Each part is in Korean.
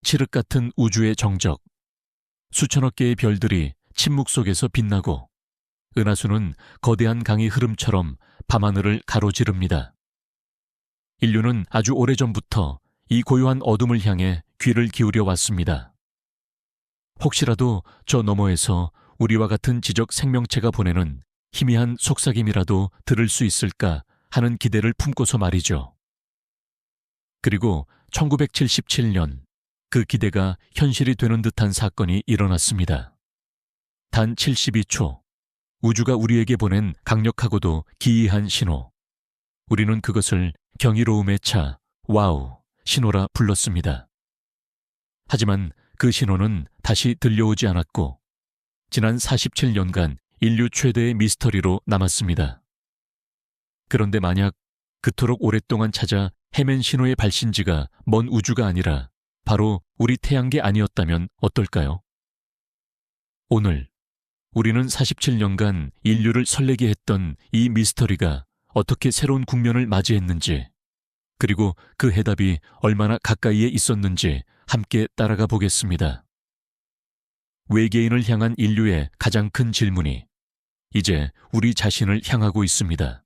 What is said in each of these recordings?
칠흑 같은 우주의 정적. 수천억 개의 별들이 침묵 속에서 빛나고 은하수는 거대한 강의 흐름처럼 밤하늘을 가로지릅니다. 인류는 아주 오래전부터 이 고요한 어둠을 향해 귀를 기울여 왔습니다. 혹시라도 저 너머에서 우리와 같은 지적 생명체가 보내는 희미한 속삭임이라도 들을 수 있을까 하는 기대를 품고서 말이죠. 그리고 1977년 그 기대가 현실이 되는 듯한 사건이 일어났습니다. 단 72초, 우주가 우리에게 보낸 강력하고도 기이한 신호. 우리는 그것을 경이로움의 차, 와우, 신호라 불렀습니다. 하지만 그 신호는 다시 들려오지 않았고 지난 47년간 인류 최대의 미스터리로 남았습니다. 그런데 만약 그토록 오랫동안 찾아 헤맨 신호의 발신지가 먼 우주가 아니라 바로 우리 태양계 아니었다면 어떨까요? 오늘 우리는 47년간 인류를 설레게 했던 이 미스터리가 어떻게 새로운 국면을 맞이했는지, 그리고 그 해답이 얼마나 가까이에 있었는지 함께 따라가 보겠습니다. 외계인을 향한 인류의 가장 큰 질문이 이제 우리 자신을 향하고 있습니다.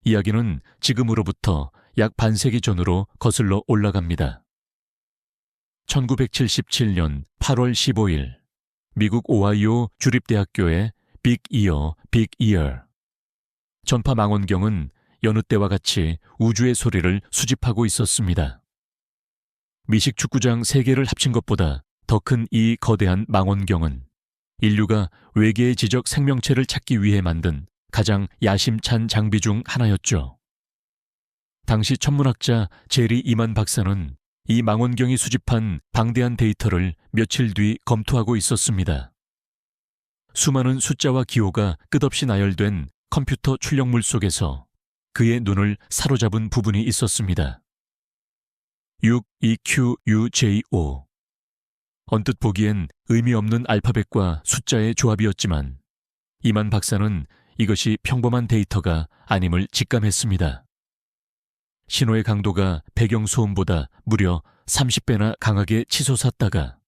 이야기는 지금으로부터 약 반세기 전으로 거슬러 올라갑니다. 1977년 8월 15일 미국 오하이오 주립대학교의 빅 이어, 빅 이어. 전파 망원경은 여느 때와 같이 우주의 소리를 수집하고 있었습니다. 미식 축구장 3개를 합친 것보다 더 큰 이 거대한 망원경은 인류가 외계의 지적 생명체를 찾기 위해 만든 가장 야심찬 장비 중 하나였죠. 당시 천문학자 제리 이만 박사는 이 망원경이 수집한 방대한 데이터를 며칠 뒤 검토하고 있었습니다. 수많은 숫자와 기호가 끝없이 나열된 컴퓨터 출력물 속에서 그의 눈을 사로잡은 부분이 있었습니다. 62QUJO. 언뜻 보기엔 의미 없는 알파벳과 숫자의 조합이었지만 이만 박사는 이것이 평범한 데이터가 아님을 직감했습니다. 신호의 강도가 배경소음보다 무려 30배나 강하게 치솟았다가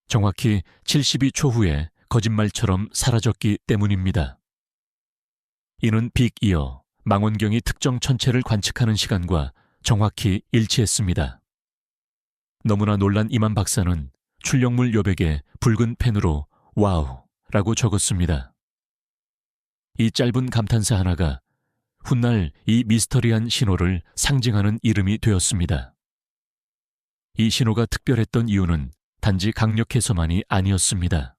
정확히 72초 후에 거짓말처럼 사라졌기 때문입니다. 이는 빅 이어, 망원경이 특정 천체를 관측하는 시간과 정확히 일치했습니다. 너무나 놀란 이만 박사는 출력물 여백에 붉은 펜으로 와우 라고 적었습니다. 이 짧은 감탄사 하나가 훗날 이 미스터리한 신호를 상징하는 이름이 되었습니다. 이 신호가 특별했던 이유는 단지 강력해서만이 아니었습니다.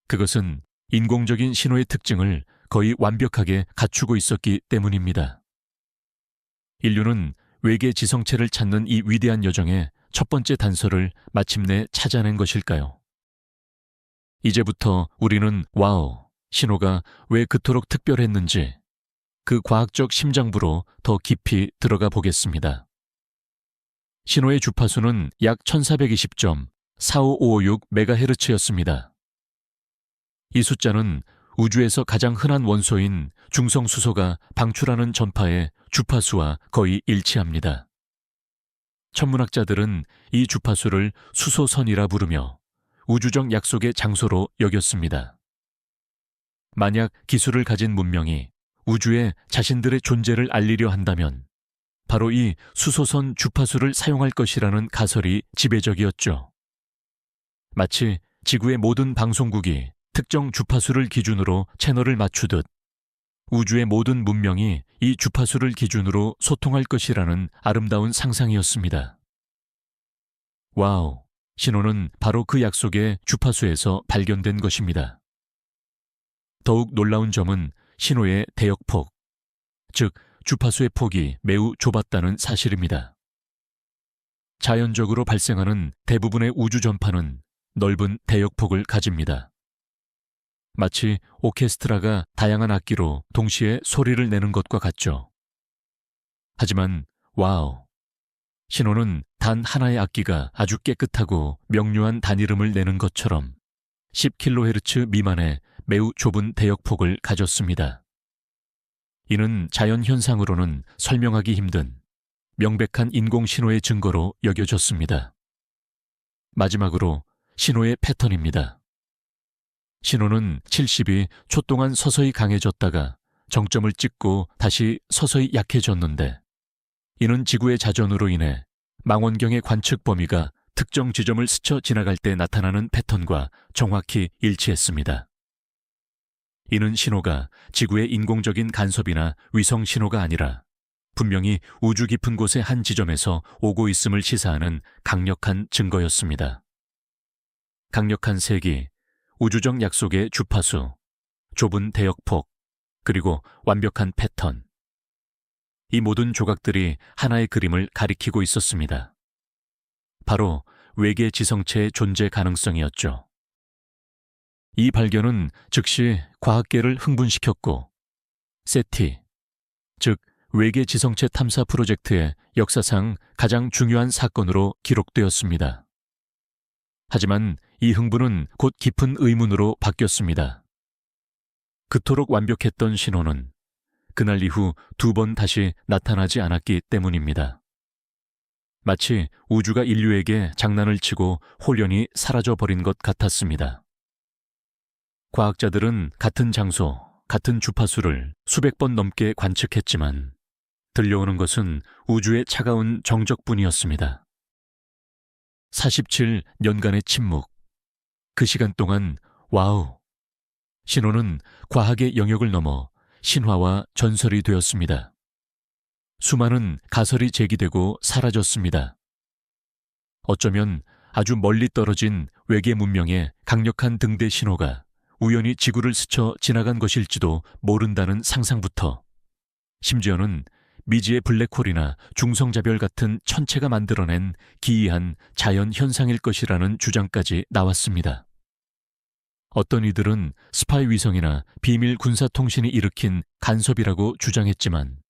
그것은 인공적인 신호의 특징을 거의 완벽하게 갖추고 있었기 때문입니다. 인류는 외계 지성체를 찾는 이 위대한 여정의 첫 번째 단서를 마침내 찾아낸 것일까요? 이제부터 우리는 와우, 신호가 왜 그토록 특별했는지 그 과학적 심장부로 더 깊이 들어가 보겠습니다. 신호의 주파수는 약 1420.45556MHz였습니다. 이 숫자는 우주에서 가장 흔한 원소인 중성수소가 방출하는 전파의 주파수와 거의 일치합니다. 천문학자들은 이 주파수를 수소선이라 부르며 우주적 약속의 장소로 여겼습니다. 만약 기술을 가진 문명이 우주에 자신들의 존재를 알리려 한다면 바로 이 수소선 주파수를 사용할 것이라는 가설이 지배적이었죠. 마치 지구의 모든 방송국이 특정 주파수를 기준으로 채널을 맞추듯 우주의 모든 문명이 이 주파수를 기준으로 소통할 것이라는 아름다운 상상이었습니다. 와우, 신호는 바로 그 약속의 주파수에서 발견된 것입니다. 더욱 놀라운 점은 신호의 대역폭, 즉 주파수의 폭이 매우 좁았다는 사실입니다. 자연적으로 발생하는 대부분의 우주 전파는 넓은 대역폭을 가집니다. 마치 오케스트라가 다양한 악기로 동시에 소리를 내는 것과 같죠. 하지만 와우, 신호는 단 하나의 악기가 아주 깨끗하고 명료한 단이름을 내는 것처럼 10kHz 미만의 매우 좁은 대역폭을 가졌습니다. 이는 자연현상으로는 설명하기 힘든 명백한 인공신호의 증거로 여겨졌습니다. 마지막으로 신호의 패턴입니다. 신호는 70이 초 동안 서서히 강해졌다가 정점을 찍고 다시 서서히 약해졌는데, 이는 지구의 자전으로 인해 망원경의 관측 범위가 특정 지점을 스쳐 지나갈 때 나타나는 패턴과 정확히 일치했습니다. 이는 신호가 지구의 인공적인 간섭이나 위성 신호가 아니라 분명히 우주 깊은 곳의 한 지점에서 오고 있음을 시사하는 강력한 증거였습니다. 강력한 세기, 우주적 약속의 주파수, 좁은 대역폭, 그리고 완벽한 패턴. 이 모든 조각들이 하나의 그림을 가리키고 있었습니다. 바로 외계 지성체의 존재 가능성이었죠. 이 발견은 즉시 과학계를 흥분시켰고, 세티, 즉 외계 지성체 탐사 프로젝트의 역사상 가장 중요한 사건으로 기록되었습니다. 하지만 이 흥분은 곧 깊은 의문으로 바뀌었습니다. 그토록 완벽했던 신호는 그날 이후 2번 다시 나타나지 않았기 때문입니다. 마치 우주가 인류에게 장난을 치고 홀연히 사라져버린 것 같았습니다. 과학자들은 같은 장소, 같은 주파수를 수백 번 넘게 관측했지만 들려오는 것은 우주의 차가운 정적뿐이었습니다. 47년간의 침묵. 그 시간 동안 와우! 신호는 과학의 영역을 넘어 신화와 전설이 되었습니다. 수많은 가설이 제기되고 사라졌습니다. 어쩌면 아주 멀리 떨어진 외계 문명의 강력한 등대 신호가 우연히 지구를 스쳐 지나간 것일지도 모른다는 상상부터, 심지어는 미지의 블랙홀이나 중성자별 같은 천체가 만들어낸 기이한 자연 현상일 것이라는 주장까지 나왔습니다. 어떤 이들은 스파이 위성이나 비밀 군사통신이 일으킨 간섭이라고 주장했지만,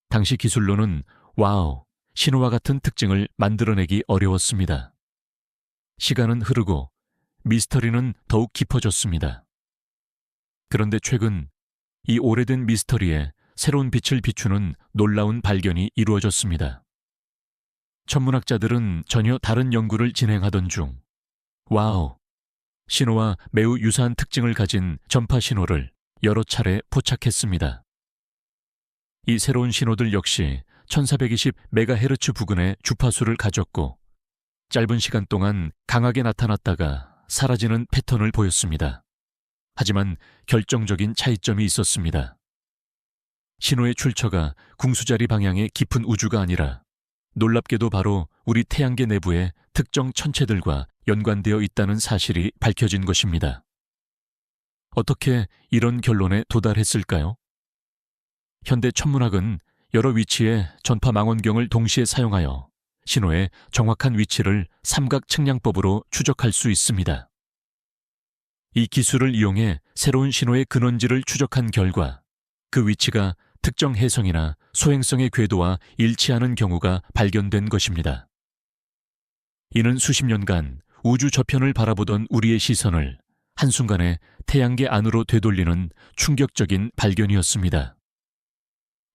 당시 기술로는 와우, 신호와 같은 특징을 만들어내기 어려웠습니다. 시간은 흐르고 미스터리는 더욱 깊어졌습니다. 그런데 최근 이 오래된 미스터리에 새로운 빛을 비추는 놀라운 발견이 이루어졌습니다. 천문학자들은 전혀 다른 연구를 진행하던 중, 와우, 신호와 매우 유사한 특징을 가진 전파 신호를 여러 차례 포착했습니다. 이 새로운 신호들 역시 1420MHz 부근의 주파수를 가졌고, 짧은 시간 동안 강하게 나타났다가 사라지는 패턴을 보였습니다. 하지만 결정적인 차이점이 있었습니다. 신호의 출처가 궁수자리 방향의 깊은 우주가 아니라 놀랍게도 바로 우리 태양계 내부의 특정 천체들과 연관되어 있다는 사실이 밝혀진 것입니다. 어떻게 이런 결론에 도달했을까요? 현대 천문학은 여러 위치의 전파 망원경을 동시에 사용하여 신호의 정확한 위치를 삼각 측량법으로 추적할 수 있습니다. 이 기술을 이용해 새로운 신호의 근원지를 추적한 결과 그 위치가 특정 해성이나 소행성의 궤도와 일치하는 경우가 발견된 것입니다. 이는 수십 년간 우주 저편을 바라보던 우리의 시선을 한순간에 태양계 안으로 되돌리는 충격적인 발견이었습니다.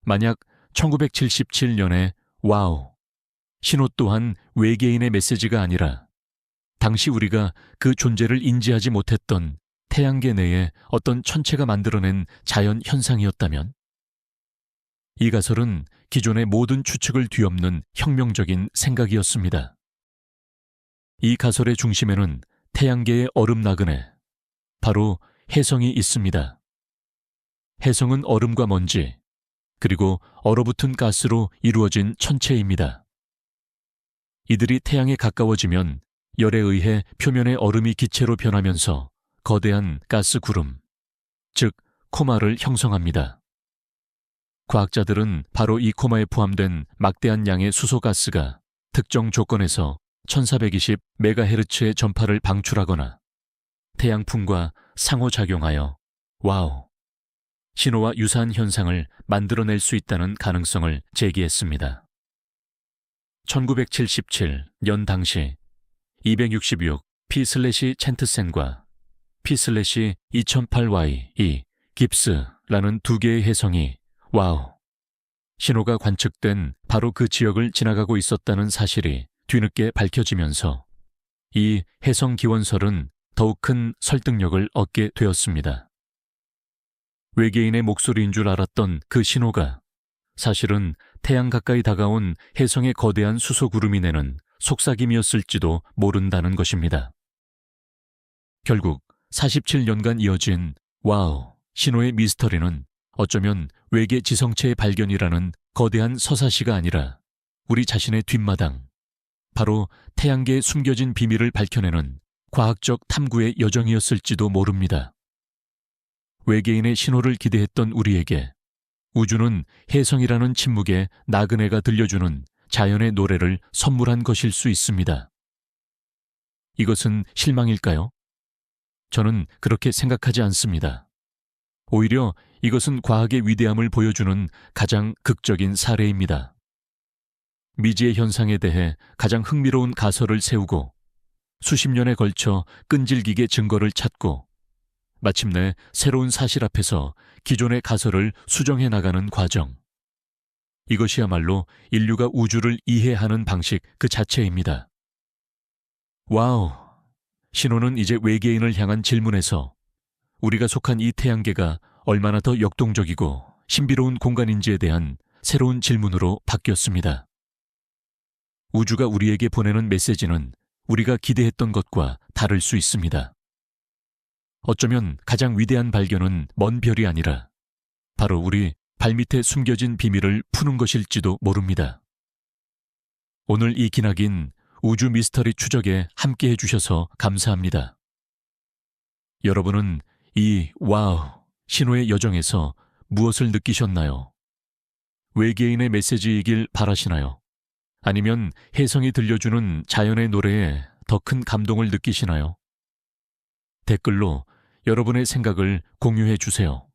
만약 1977년에 와우, 신호 또한 외계인의 메시지가 아니라 당시 우리가 그 존재를 인지하지 못했던 태양계 내에 어떤 천체가 만들어낸 자연 현상이었다면, 이 가설은 기존의 모든 추측을 뒤엎는 혁명적인 생각이었습니다. 이 가설의 중심에는 태양계의 얼음 나그네, 바로 혜성이 있습니다. 혜성은 얼음과 먼지, 그리고 얼어붙은 가스로 이루어진 천체입니다. 이들이 태양에 가까워지면 열에 의해 표면의 얼음이 기체로 변하면서 거대한 가스 구름, 즉 코마를 형성합니다. 과학자들은 바로 이 코마에 포함된 막대한 양의 수소가스가 특정 조건에서 1420MHz의 전파를 방출하거나 태양풍과 상호작용하여 와우, 신호와 유사한 현상을 만들어낼 수 있다는 가능성을 제기했습니다. 1977년 당시 266 P/챈트센과 P/2008Y2 깁스라는 두 개의 혜성이 와우, 신호가 관측된 바로 그 지역을 지나가고 있었다는 사실이 뒤늦게 밝혀지면서 이 해성 기원설은 더욱 큰 설득력을 얻게 되었습니다. 외계인의 목소리인 줄 알았던 그 신호가 사실은 태양 가까이 다가온 해성의 거대한 수소구름이 내는 속삭임이었을지도 모른다는 것입니다. 결국 47년간 이어진 와우 신호의 미스터리는 어쩌면 외계 지성체의 발견이라는 거대한 서사시가 아니라 우리 자신의 뒷마당, 바로 태양계에 숨겨진 비밀을 밝혀내는 과학적 탐구의 여정이었을지도 모릅니다. 외계인의 신호를 기대했던 우리에게 우주는 혜성이라는 침묵의 나그네가 들려주는 자연의 노래를 선물한 것일 수 있습니다. 이것은 실망일까요? 저는 그렇게 생각하지 않습니다. 오히려 이것은 과학의 위대함을 보여주는 가장 극적인 사례입니다. 미지의 현상에 대해 가장 흥미로운 가설을 세우고 수십 년에 걸쳐 끈질기게 증거를 찾고 마침내 새로운 사실 앞에서 기존의 가설을 수정해 나가는 과정. 이것이야말로 인류가 우주를 이해하는 방식 그 자체입니다. 와우! 신호는 이제 외계인을 향한 질문에서 우리가 속한 이 태양계가 얼마나 더 역동적이고 신비로운 공간인지에 대한 새로운 질문으로 바뀌었습니다. 우주가 우리에게 보내는 메시지는 우리가 기대했던 것과 다를 수 있습니다. 어쩌면 가장 위대한 발견은 먼 별이 아니라 바로 우리 발밑에 숨겨진 비밀을 푸는 것일지도 모릅니다. 오늘 이 기나긴 우주 미스터리 추적에 함께 해주셔서 감사합니다. 여러분은 이 와우 신호의 여정에서 무엇을 느끼셨나요? 외계인의 메시지이길 바라시나요? 아니면 혜성이 들려주는 자연의 노래에 더 큰 감동을 느끼시나요? 댓글로 여러분의 생각을 공유해 주세요.